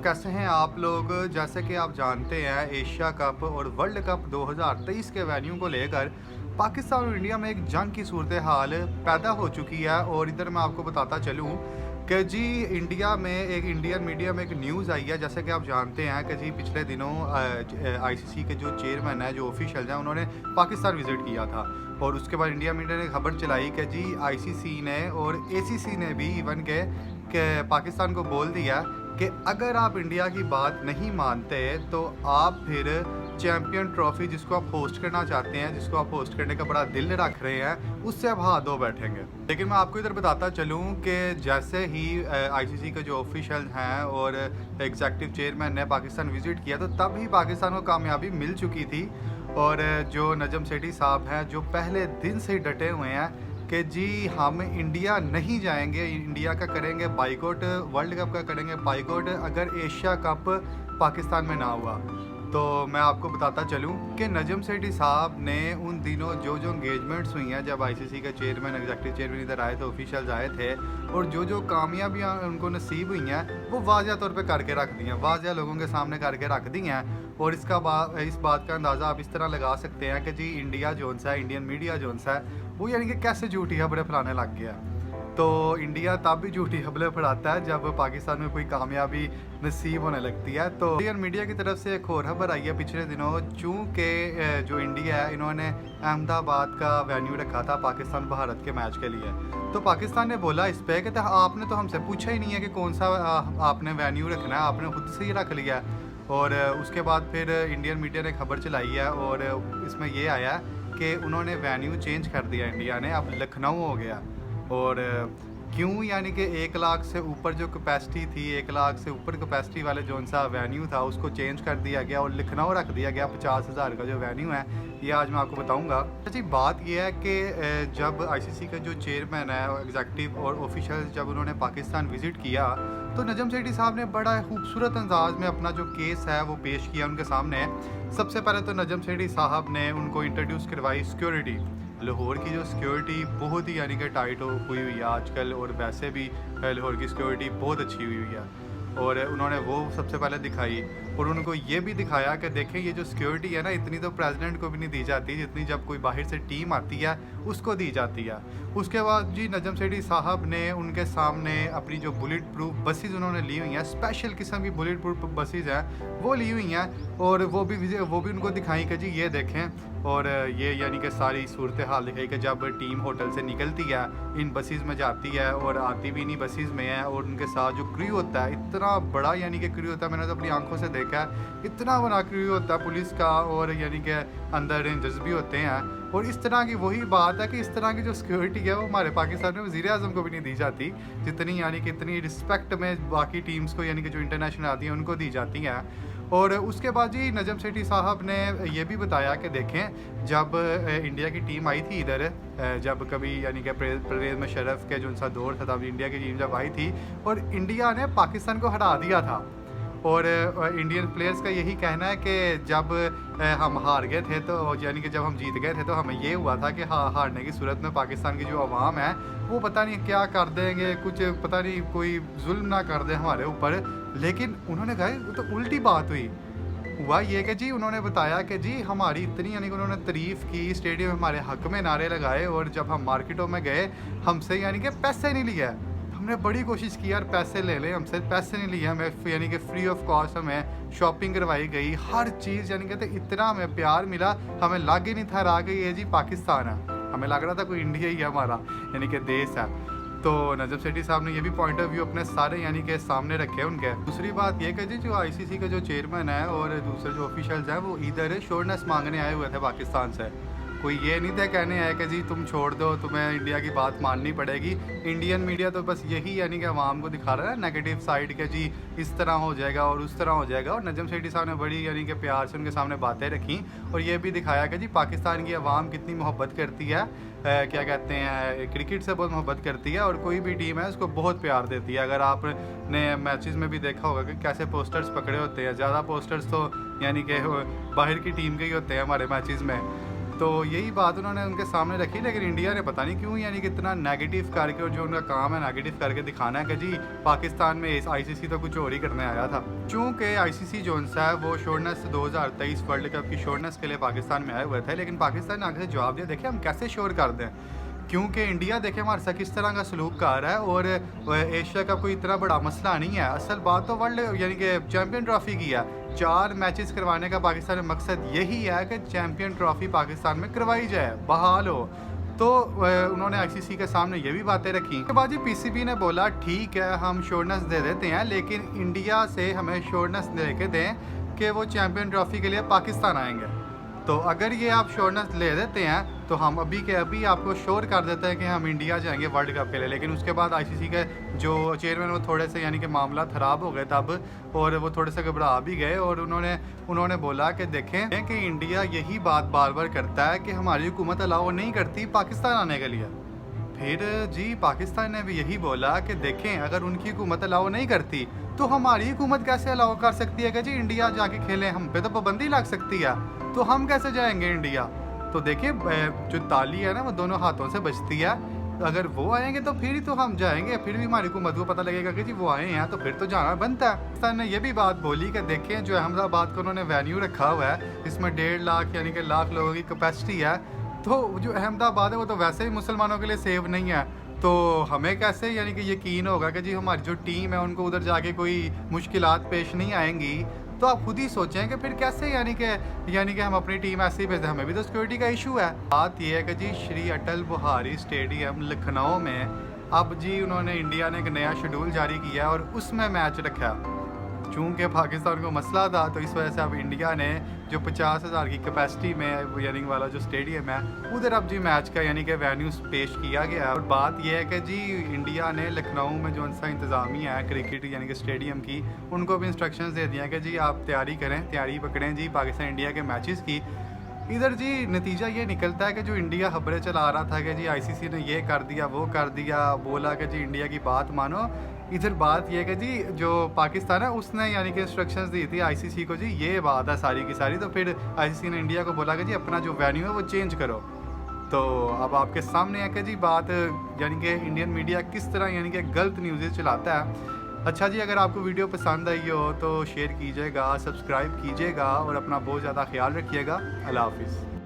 कैसे हैं आप लोग? जैसे कि आप जानते हैं एशिया कप और वर्ल्ड कप 2023 के वेन्यू को लेकर पाकिस्तान और इंडिया में एक जंग की सूरत हाल पैदा हो चुकी है। और इधर मैं आपको बताता चलूँ कि जी इंडिया में एक इंडियन मीडिया में एक न्यूज़ आई है। जैसे कि आप जानते हैं कि जी पिछले दिनों आईसीसी के जो चेयरमैन हैं, जो ऑफिशियल हैं, उन्होंने पाकिस्तान विज़िट किया था। और उसके बाद इंडिया मीडिया ने खबर चलाई कि जी आईसीसी ने और एसीसी ने भी इवन के पाकिस्तान को बोल दिया कि अगर आप इंडिया की बात नहीं मानते तो आप फिर चैंपियन ट्रॉफी जिसको आप होस्ट करना चाहते हैं, जिसको आप होस्ट करने का बड़ा दिल रख रहे हैं, उससे आप हाथ धो बैठेंगे। लेकिन मैं आपको इधर बताता चलूँ कि जैसे ही आईसीसी के जो ऑफिशियल हैं और एग्जेक्टिव चेयरमैन ने पाकिस्तान विजिट किया, तो तब ही पाकिस्तान को कामयाबी मिल चुकी थी। और जो नजम सेठी साहब हैं, जो पहले दिन से ही डटे हुए हैं कि जी हम इंडिया नहीं जाएंगे, इंडिया का करेंगे बाइकआउट, वर्ल्ड कप का करेंगे बाइकआउट अगर एशिया कप पाकिस्तान में ना हुआ। तो मैं आपको बताता चलूं कि नजम सेठी साहब ने उन दिनों जो एंगेजमेंट्स हुई हैं, जब आईसीसी के चेयरमैन एग्जेक्टिव चेयरमैन इधर आए थे, ऑफिशियल्स आए थे, और जो कामयाबियाँ उनको नसीब हुई हैं वो वाज़ह तौर पे करके रख दी हैं, वाज़ह लोगों के सामने करके रख दी हैं। और इस बात का अंदाज़ा आप इस तरह लगा सकते हैं कि जी इंडिया जोन सा है, इंडियन मीडिया जोन सा है, वो यानी कि कैसे झूठी खबरें फैलाने लग गया। तो इंडिया तब भी झूठी खबरें फैलाता है जब पाकिस्तान में कोई कामयाबी नसीब होने लगती है। तो इंडियन मीडिया की तरफ से एक और खबर आई है पिछले दिनों, चूँकि जो इंडिया है, इन्होंने अहमदाबाद का वेन्यू रखा था पाकिस्तान भारत के मैच के लिए। तो पाकिस्तान ने बोला इस पे कि आपने तो हमसे पूछा ही नहीं है कि कौन सा आपने वेन्यू रखना है, आपने खुद से ही रख लिया। और उसके बाद फिर इंडियन मीडिया ने खबर चलाई है और इसमें ये आया कि उन्होंने वेन्यू चेंज कर दिया इंडिया ने, अब लखनऊ हो गया। और क्यों? यानी कि 1 लाख से ऊपर जो कैपेसिटी थी, 1 लाख से ऊपर कैपेसिटी वाले जो सा वेन्यू था, उसको चेंज कर दिया गया और लखनऊ रख दिया गया। 50,000 का जो वेन्यू है, ये आज मैं आपको बताऊंगा। जी बात यह है कि जब आईसीसी का जो चेयरमैन है, एग्जेक्टिव और ऑफिशियल, जब उन्होंने पाकिस्तान विजिट किया, तो नजम सेठी साहब ने बड़ा खूबसूरत अंदाज में अपना जो केस है वो पेश किया उनके सामने। सबसे पहले तो नजम सेठी साहब ने उनको इंट्रोड्यूस करवाई सिक्योरिटी। लाहौर की जो सिक्योरिटी बहुत ही यानी कि टाइट हुई हुई है आजकल, और वैसे भी लाहौर की सिक्योरिटी बहुत अच्छी हुई हुई है। और उन्होंने वो सबसे पहले दिखाई, और उनको ये भी दिखाया कि देखें ये जो सिक्योरिटी है ना, इतनी तो प्रेसिडेंट को भी नहीं दी जाती जितनी जब कोई बाहर से टीम आती है उसको दी जाती है। उसके बाद जी नजम सेठी साहब ने उनके सामने अपनी जो बुलेट प्रूफ बसेस उन्होंने ली हुई हैं, स्पेशल किस्म की बुलेट प्रूफ बसेस हैं, वो ली हुई हैं, और वो भी उनको दिखाई कि जी ये देखें। और ये यानी कि सारी सूरत हाल दिखाई कि जब टीम होटल से निकलती है, इन बसेस में जाती है और आती भी नहीं बसेस में है, और उनके साथ जो क्रू होता है, इतना बड़ा यानी कि क्रू होता है, मैंने तो अपनी आंखों से देखा है, इतना बड़ा क्रू होता है पुलिस का, और यानी कि अंदर रेंजर्स भी होते हैं। और इस तरह की वही बात है कि इस तरह की जो सिक्योरिटी है वो हमारे पाकिस्तान में वज़ीर आज़म को भी नहीं दी जाती, जितनी यानी कि इतनी रिस्पेक्ट में बाकी टीम्स को यानी कि जो इंटरनेशनल आती हैं उनको दी जाती हैं। और उसके बाद जी नजम सेठी साहब ने ये भी बताया कि देखें जब इंडिया की टीम आई थी इधर, जब कभी यानी कि परवेज़ मुशर्रफ के जो सा दौर था, तब इंडिया की टीम जब आई थी और इंडिया ने पाकिस्तान को हरा दिया था। और इंडियन प्लेयर्स का यही कहना है कि जब हम हार गए थे, तो यानी कि जब हम जीत गए थे, तो हमें ये हुआ था कि हारने की सूरत में पाकिस्तान की जो आवाम है वो पता नहीं क्या कर देंगे, कुछ पता नहीं कोई जुल्म ना कर दे हमारे ऊपर। लेकिन उन्होंने कहा वो तो उल्टी बात हुआ ये कि जी उन्होंने बताया कि जी हमारी इतनी यानी कि उन्होंने तारीफ़ की, स्टेडियम में हमारे हक में नारे लगाए, और जब हम मार्केटों में गए हमसे यानी कि पैसे नहीं लिए। हमने बड़ी कोशिश की यार पैसे ले लें, हमसे पैसे नहीं लिए, हमें यानी कि फ्री ऑफ कॉस्ट हमें शॉपिंग करवाई गई, हर चीज़ यानी कि इतना हमें प्यार मिला, हमें लग ही नहीं था रहा कि ये जी पाकिस्तान है, हमें लग रहा था कोई इंडिया ही है हमारा यानी कि देश है। तो नजम सेठी साहब ने ये भी पॉइंट ऑफ व्यू अपने सारे यानी कि सामने रखे उनके। दूसरी बात ये कि जी जो आईसीसी का जो चेयरमैन है और दूसरे जो ऑफिशियल्स हैं, वो इधर श्योरनेस मांगने आए हुए थे पाकिस्तान से। कोई ये नहीं थे कहने आए कि जी तुम छोड़ दो, तुम्हें इंडिया की बात माननी पड़ेगी। इंडियन मीडिया तो बस यही यानी कि अवाम को दिखा रहा है नेगेटिव साइड के, जी इस तरह हो जाएगा और उस तरह हो जाएगा। और नजम सेठी साहब ने बड़ी यानी कि प्यार से उनके सामने बातें रखी और ये भी दिखाया कि जी पाकिस्तान की अवाम कितनी मोहब्बत करती है, क्या कहते हैं, क्रिकेट से बहुत मोहब्बत करती है, और कोई भी टीम है उसको बहुत प्यार देती है। अगर आपने मैचेस में भी देखा होगा कि कैसे पोस्टर्स पकड़े होते हैं, ज़्यादा पोस्टर्स तो यानी कि बाहर की टीम के ही होते हैं हमारे मैचेस में। तो यही बात उन्होंने उनके सामने रखी, लेकिन इंडिया ने पता नहीं क्यों यानी कि इतना नेगेटिव करके, और जो उनका काम है नेगेटिव करके दिखाना है कि जी पाकिस्तान में इस आईसीसी तो कुछ और ही करने आया था। चूँकि आईसीसी जो है वो शोरनेस 2023 वर्ल्ड कप की शोरनेस के लिए पाकिस्तान में आए हुए थे, लेकिन पाकिस्तान ने आगे से जवाब दिया, देखिए हम कैसे शोर कर दें, क्योंकि इंडिया देखें हमारे साथ किस तरह का सलूक कर रहा है, और एशिया का कोई इतना बड़ा मसला नहीं है। असल बात तो वर्ल्ड यानी कि चैम्पियन ट्रॉफी की है। 4 मैचेस करवाने का पाकिस्तान में मकसद यही है कि चैम्पियन ट्रॉफी पाकिस्तान में करवाई जाए, बहाल हो। तो उन्होंने आईसीसी के सामने ये भी बातें रखी। उसके बाद जी पीसीबी ने बोला ठीक है हम श्योरनेस दे देते हैं, लेकिन इंडिया से हमें श्योरनेस दे के दें कि वो चैम्पियन ट्रॉफी के लिए पाकिस्तान आएंगे। तो अगर ये आप श्योरनेस ले देते हैं तो हम अभी के अभी आपको श्योर कर देते हैं कि हम इंडिया जाएंगे वर्ल्ड कप के लिए। लेकिन उसके बाद आईसीसी के जो चेयरमैन वो थोड़े से यानी कि मामला ख़राब हो गए तब, और वो थोड़े से घबरा भी गए, और उन्होंने बोला कि देखें कि इंडिया यही बात बार बार करता है कि हमारी हुकूमत अलाउ नहीं करती पाकिस्तान आने के लिए। फिर जी पाकिस्तान ने भी यही बोला कि देखें अगर उनकी हुकूमत अलाउ नहीं करती तो हमारी हुकूमत कैसे अलाउ कर सकती है कि जी इंडिया जाके खेलें, हम पे तो पाबंदी लग सकती है, तो हम कैसे जाएंगे इंडिया। तो देखिए जो ताली है ना वो दोनों हाथों से बजती है, अगर वो आएंगे तो फिर ही तो हम जाएंगे, फिर भी हमारी हुकूमत को पता लगेगा कि जी वो आए हैं तो फिर तो जाना बनता है। पाकिस्तान ने यह भी बात बोली कि देखें जो अहमदाबाद को उन्होंने वेन्यू रखा हुआ है, इसमें 1.5 लाख यानी कि लाख लोगों की कैपेसिटी है, तो जो अहमदाबाद है वो तो वैसे ही मुसलमानों के लिए सेफ नहीं है, तो हमें कैसे यानी कि यकीन होगा कि जी हमारी जो टीम है उनको उधर जाके कोई मुश्किलात पेश नहीं आएंगी। तो आप खुद ही सोचें कि फिर कैसे यानी कि हम अपनी टीम ऐसे ही भेज दें, हमें भी तो सिक्योरिटी का इशू है। बात यह है कि जी श्री अटल बिहारी स्टेडियम लखनऊ में अब जी उन्होंने इंडिया ने एक नया शेड्यूल जारी किया है और उसमें मैच रखा। चूँकि पाकिस्तान को मसला था तो इस वजह से अब इंडिया ने जो 50,000 की कैपेसिटी में यानी वाला जो स्टेडियम है उधर अब जी मैच का यानी कि वेन्यू पेश किया गया है। और बात यह है कि जी इंडिया ने लखनऊ में जो सा इंतज़ामिया है क्रिकेट यानी कि स्टेडियम की, उनको भी इंस्ट्रक्शंस दे दिया कि जी आप तैयारी करें, तैयारी पकड़ें जी पाकिस्तान इंडिया के मैचेस की। इधर जी नतीजा ये निकलता है कि जो इंडिया खबरें चला रहा था कि जी आईसीसी ने ये कर दिया वो कर दिया, बोला कि जी इंडिया की बात मानो, इधर बात ये है कि जी जो पाकिस्तान है उसने यानी कि इंस्ट्रक्शंस दी थी आईसीसी को, जी ये बात है सारी की सारी। तो फिर आईसीसी ने इंडिया को बोला कि जी अपना जो वेन्यू है वो चेंज करो। तो अब आपके सामने है कि जी बात यानी कि इंडियन मीडिया किस तरह यानी कि गलत न्यूज़ चलाता है। अच्छा जी अगर आपको वीडियो पसंद आई हो तो शेयर कीजिएगा, सब्सक्राइब कीजिएगा और अपना बहुत ज़्यादा ख्याल रखिएगा। अल्लाह हाफिज़।